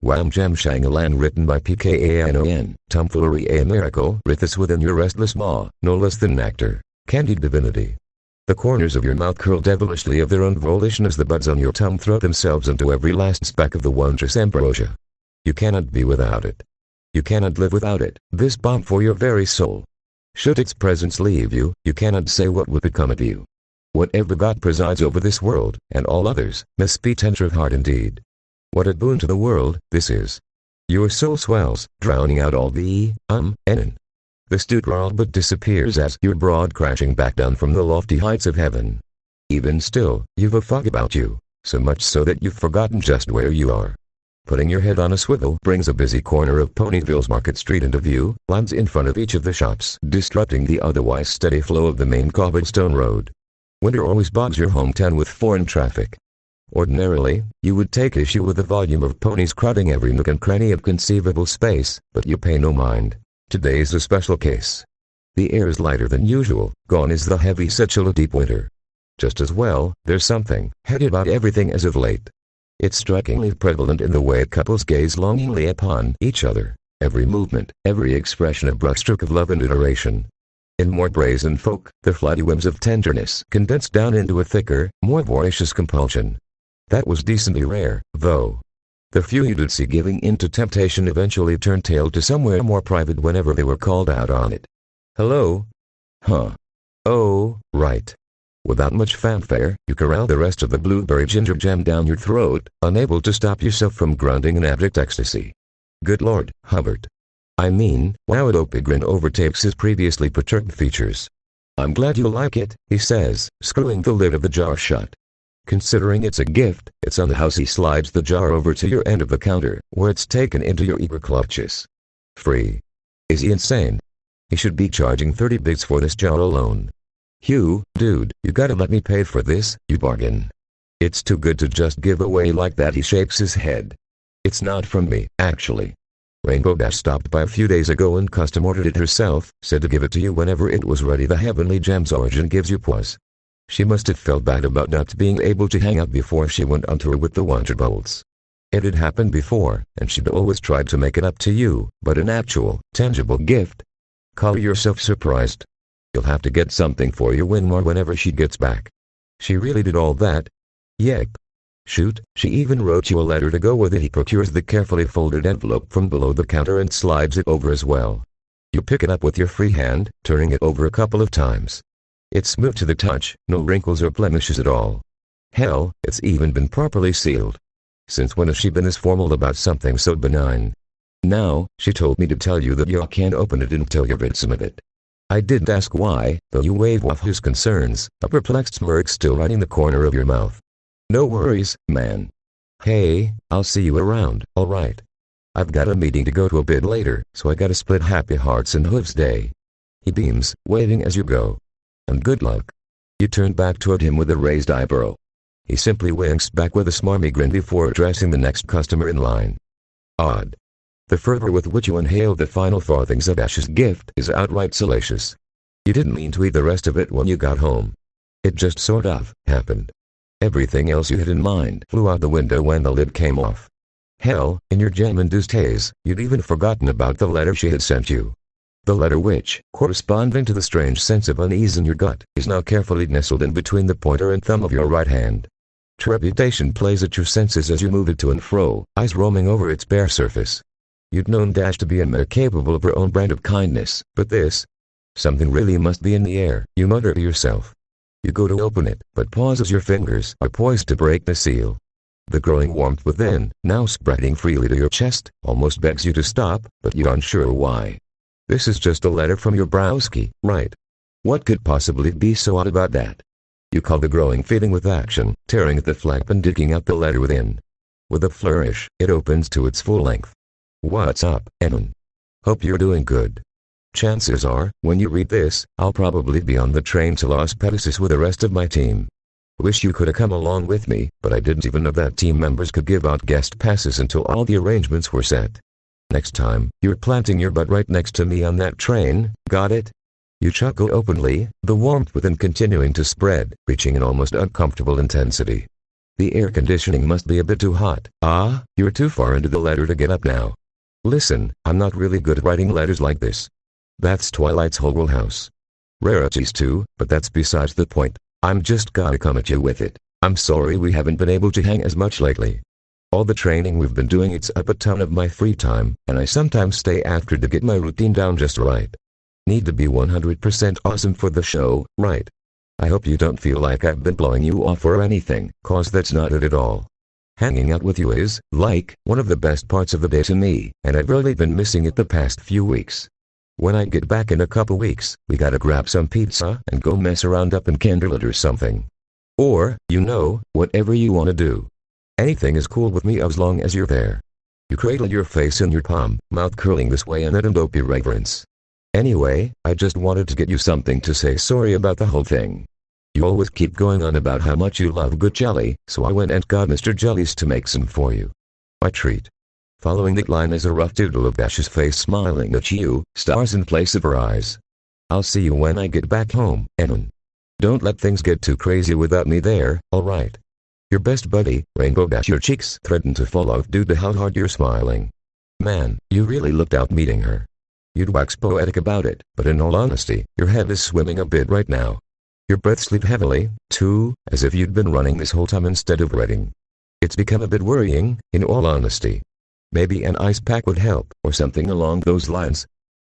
Wham Jam Shang-A-Lang written by PKANON. Tomfoolery a miracle writheth within your restless maw, no less than an actor. Candied divinity. The corners of your mouth curl devilishly of their own volition as the buds on your tongue throw themselves into every last speck of the wondrous ambrosia. You cannot be without it. You cannot live without it, this balm for your very soul. Should its presence leave you, you cannot say what would become of you. Whatever God presides over this world, and all others, must be tender of heart indeed. What a boon to the world, this is. Your soul swells, drowning out all the and. The stute all but disappears as you're broad crashing back down from the lofty heights of heaven. Even still, you've a fog about you, so much so that you've forgotten just where you are. Putting your head on a swivel brings a busy corner of Ponyville's Market Street into view, lands in front of each of the shops, disrupting the otherwise steady flow of the main cobblestone road. Winter always bogs your hometown with foreign traffic. Ordinarily, you would take issue with the volume of ponies crowding every nook and cranny of conceivable space, but you pay no mind. Today's a special case. The air is lighter than usual, gone is the heavy chill of deep winter. Just as well, there's something heady about everything as of late. It's strikingly prevalent in the way couples gaze longingly upon each other, every movement, every expression a brushstroke of love and adoration. In more brazen folk, the flighty whims of tenderness condensed down into a thicker, more voracious compulsion. That was decently rare, though. The few you did see giving in to temptation eventually turned tail to somewhere more private whenever they were called out on it. Hello? Huh. Oh, right. Without much fanfare, you corral the rest of the blueberry ginger jam down your throat, unable to stop yourself from grunting in abject ecstasy. Good Lord, Hubbard. I mean, wow, a grin overtakes his previously perturbed features. I'm glad you like it, he says, screwing the lid of the jar shut. Considering it's a gift, it's on the house. He slides the jar over to your end of the counter, where it's taken into your eager clutches. Free. Is he insane? He should be charging 30 bigs for this jar alone. Hugh, dude, you gotta let me pay for this, you bargain. It's too good to just give away like that. He shakes his head. It's not from me, actually. Rainbow Dash stopped by a few days ago and custom ordered it herself, said to give it to you whenever it was ready. The heavenly gem's origin gives you pause. She must have felt bad about not being able to hang out before she went on tour with the Wonderbolts. It had happened before, and she'd always tried to make it up to you, but an actual, tangible gift? Call yourself surprised. You'll have to get something for your Winmore whenever she gets back. She really did all that? Yep. Shoot, she even wrote you a letter to go with it. He procures the carefully folded envelope from below the counter and slides it over as well. You pick it up with your free hand, turning it over a couple of times. It's smooth to the touch, no wrinkles or blemishes at all. Hell, it's even been properly sealed. Since when has she been as formal about something so benign? Now, she told me to tell you that you can't open it until you've read some of it. I didn't ask why, though you wave off his concerns, a perplexed smirk still riding the corner of your mouth. No worries, man. Hey, I'll see you around, alright. I've got a meeting to go to a bit later, so I gotta split Happy Hearts and Hooves Day. He beams, waving as you go. And good luck. You turn back toward him with a raised eyebrow. He simply winks back with a smarmy grin before addressing the next customer in line. Odd. The fervor with which you inhale the final farthings of Ash's gift is outright salacious. You didn't mean to eat the rest of it when you got home. It just sort of happened. Everything else you had in mind flew out the window when the lid came off. Hell, in your jam-induced haze, you'd even forgotten about the letter she had sent you. The letter which, corresponding to the strange sense of unease in your gut, is now carefully nestled in between the pointer and thumb of your right hand. Trepidation plays at your senses as you move it to and fro, eyes roaming over its bare surface. You'd known Dash to be a mere capable of her own brand of kindness, but this? Something really must be in the air, you mutter to yourself. You go to open it, but pause as your fingers are poised to break the seal. The growing warmth within, now spreading freely to your chest, almost begs you to stop, but you're unsure why. This is just a letter from your browski, right? What could possibly be so odd about that? You call the growing feeling with action, tearing at the flap and digging out the letter within. With a flourish, it opens to its full length. What's up, Enon? Hope you're doing good. Chances are, when you read this, I'll probably be on the train to Las Petasis with the rest of my team. Wish you could have come along with me, but I didn't even know that team members could give out guest passes until all the arrangements were set. Next time, you're planting your butt right next to me on that train, got it? You chuckle openly, the warmth within continuing to spread, reaching an almost uncomfortable intensity. The air conditioning must be a bit too hot. Ah, you're too far into the letter to get up now. Listen, I'm not really good at writing letters like this. That's Twilight's whole wheelhouse. Rarities too, but that's besides the point. I'm just gotta come at you with it. I'm sorry we haven't been able to hang as much lately. All the training we've been doing eats up a ton of my free time, and I sometimes stay after to get my routine down just right. Need to be 100% awesome for the show, right? I hope you don't feel like I've been blowing you off or anything, cause that's not it at all. Hanging out with you is, like, one of the best parts of the day to me, and I've really been missing it the past few weeks. When I get back in a couple weeks, we gotta grab some pizza and go mess around up in candlelit or something. Or, you know, whatever you wanna do. Anything is cool with me as long as you're there. You cradle your face in your palm, mouth curling this way in that dopey reverence. Anyway, I just wanted to get you something to say sorry about the whole thing. You always keep going on about how much you love good jelly, so I went and got Mr. Jellies to make some for you. My treat. Following that line is a rough doodle of Dash's face smiling at you, stars in place of her eyes. I'll see you when I get back home, Enon. Don't let things get too crazy without me there, alright? Your best buddy, Rainbow Dash. Your cheeks threaten to fall off due to how hard you're smiling. Man, you really looked out meeting her. You'd wax poetic about it, but in all honesty, your head is swimming a bit right now. Your breath sleep heavily, too, as if you'd been running this whole time instead of reading. It's become a bit worrying, in all honesty. Maybe an ice pack would help, or something along those lines.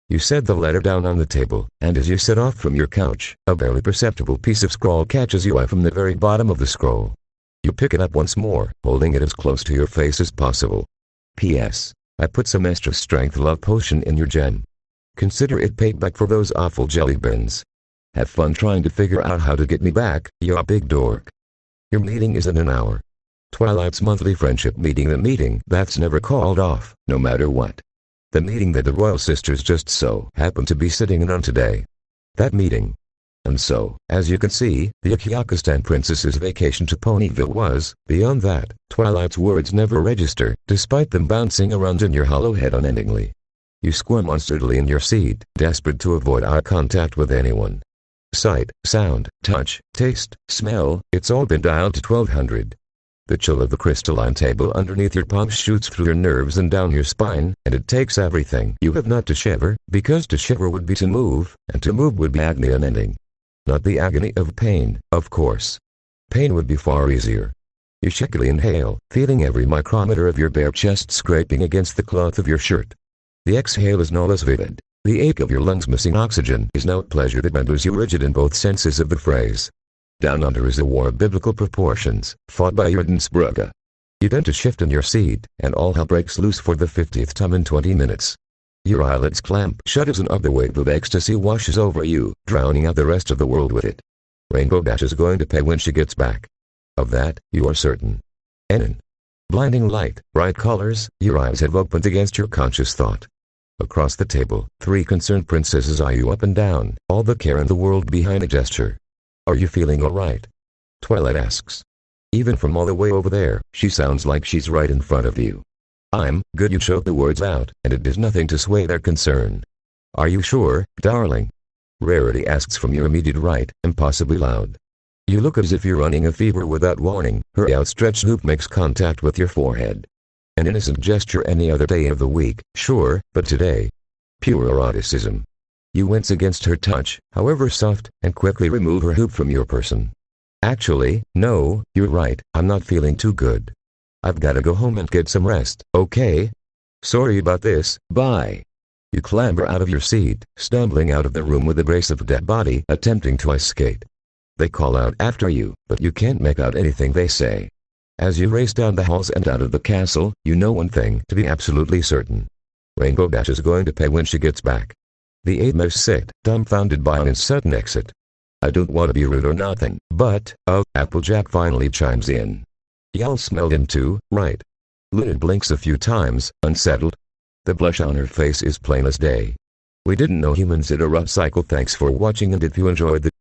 You set the letter down on the table, and as you set off from your couch, a barely perceptible piece of scrawl catches your eye from the very bottom of the scroll. You pick it up once more, holding it as close to your face as possible. P.S. I put some extra strength love potion in your gem. Consider it payback for those awful jelly beans. Have fun trying to figure out how to get me back, you big dork. Your meeting is in an hour. Twilight's monthly friendship meeting, the meeting that's never called off, no matter what. The meeting that the Royal Sisters just so happened to be sitting in on today. That meeting. And so, as you can see, the Akiyakistan princess's vacation to Ponyville was, beyond that, Twilight's words never register, despite them bouncing around in your hollow head unendingly. You squirm unsteadily in your seat, desperate to avoid eye contact with anyone. Sight, sound, touch, taste, smell, it's all been dialed to 1200. The chill of the crystalline table underneath your palm shoots through your nerves and down your spine, and it takes everything you have not to shiver, because to shiver would be to move, and to move would be agony unending. Not the agony of pain, of course. Pain would be far easier. You shakily inhale, feeling every micrometer of your bare chest scraping against the cloth of your shirt. The exhale is no less vivid. The ache of your lungs missing oxygen is no pleasure that renders you rigid in both senses of the phrase. Down under is a war of biblical proportions, fought by Erdensbrugge. You tend to shift in your seat, and all hell breaks loose for the 50th time in 20 minutes. Your eyelids clamp shut as another wave of ecstasy washes over you, drowning out the rest of the world with it. Rainbow Dash is going to pay when she gets back. Of that, you are certain. Enon. Blinding light, bright colors, your eyes have opened against your conscious thought. Across the table, 3 concerned princesses eye you up and down, all the care in the world behind a gesture. Are you feeling alright? Twilight asks. Even from all the way over there, she sounds like she's right in front of you. I'm good. You choke the words out, and it does nothing to sway their concern. Are you sure, darling? Rarity asks from your immediate right, impossibly loud. You look as if you're running a fever without warning. Her outstretched hoop makes contact with your forehead. An innocent gesture any other day of the week, sure, but today. Pure eroticism. You wince against her touch, however soft, and quickly remove her hoop from your person. Actually, no, you're right, I'm not feeling too good. I've gotta go home and get some rest, okay? Sorry about this, bye. You clamber out of your seat, stumbling out of the room with the grace of a dead body attempting to ice skate. They call out after you, but you can't make out anything they say. As you race down the halls and out of the castle, you know one thing to be absolutely certain. Rainbow Dash is going to pay when she gets back. The 8 mouse sit, dumbfounded by an sudden exit. I don't want to be rude or nothing, but, Applejack finally chimes in. Y'all smelled him too, right? Luna blinks a few times, unsettled. The blush on her face is plain as day. We didn't know humans had a rough cycle. Thanks for watching, and if you enjoyed the